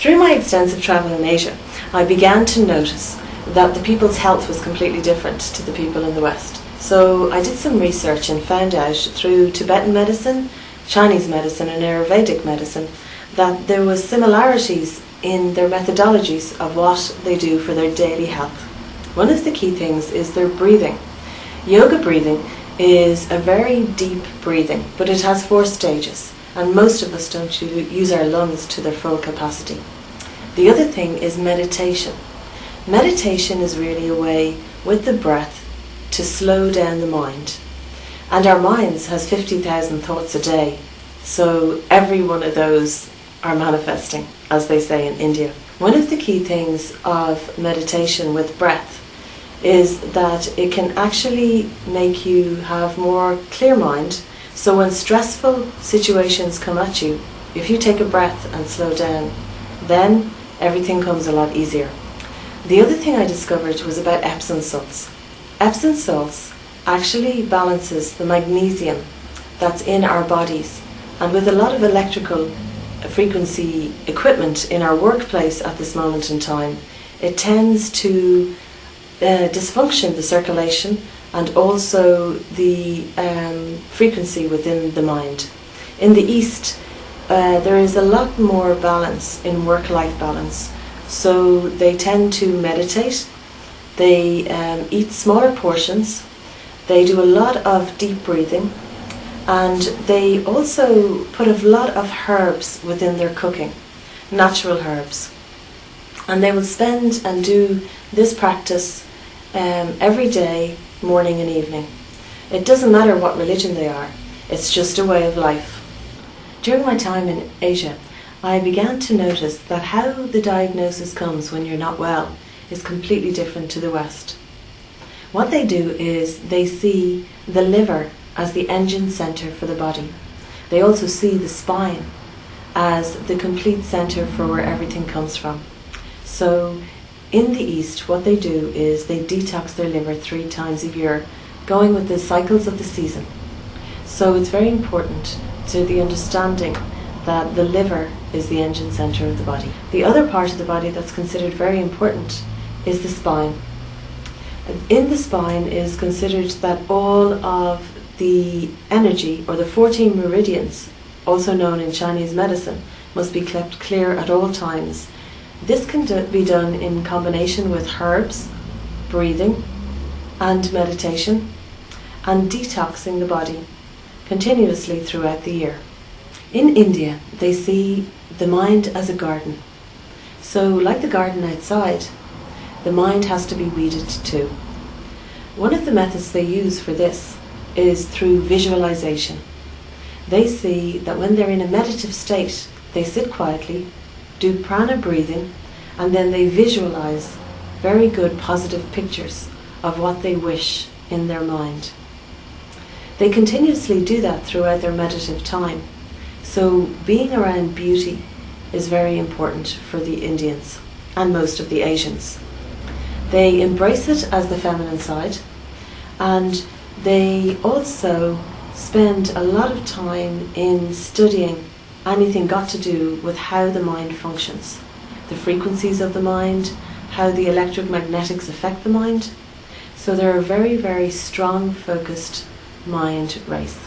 Through my extensive travel in Asia, I began to notice that the people's health was completely different to the people in the West. So I did some research and found out through Tibetan medicine, Chinese medicine and Ayurvedic medicine that there was similarities in their methodologies of what they do for their daily health. One of the key things is their breathing. Yoga breathing is a very deep breathing, but it has 4 stages, and most of us don't use our lungs to their full capacity. The other thing is meditation. Meditation is really a way, with the breath, to slow down the mind. And our minds has 50,000 thoughts a day, so every one of those are manifesting, as they say in India. One of the key things of meditation with breath is that it can actually make you have more clear mind. So when stressful situations come at you, if you take a breath and slow down, then everything comes a lot easier. The other thing I discovered was about Epsom salts. Epsom salts actually balances the magnesium that's in our bodies, and with a lot of electrical frequency equipment in our workplace at this moment in time, it tends to dysfunction the circulation and also the frequency within the mind. In the East, there is a lot more balance in work-life balance, so they tend to meditate, they eat smaller portions, they do a lot of deep breathing, and they also put a lot of herbs within their cooking, natural herbs. And they will spend and do this practice every day, morning and evening. It doesn't matter what religion they are, it's just a way of life. During my time in Asia, I began to notice that how the diagnosis comes when you're not well is completely different to the West. What they do is they see the liver as the engine center for the body. They also see the spine as the complete center for where everything comes from. So in the East, what they do is they detox their liver 3 times a year, going with the cycles of the season. So it's very important to the understanding that the liver is the engine center of the body. The other part of the body that's considered very important is the spine. In the spine is considered that all of the energy, or the 14 meridians, also known in Chinese medicine, must be kept clear at all times. This can be done in combination with herbs, breathing, and meditation, and detoxing the body continuously throughout the year. In India, they see the mind as a garden. So, like the garden outside, the mind has to be weeded too. One of the methods they use for this is through visualization. They see that when they're in a meditative state, they sit quietly, do prana breathing, and then they visualize very good positive pictures of what they wish in their mind. They continuously do that throughout their meditative time. So being around beauty is very important for the Indians and most of the Asians. They embrace it as the feminine side, and they also spend a lot of time in studying anything got to do with how the mind functions, the frequencies of the mind, how the electromagnetics affect the mind. So they're a very, very strong, focused mind race.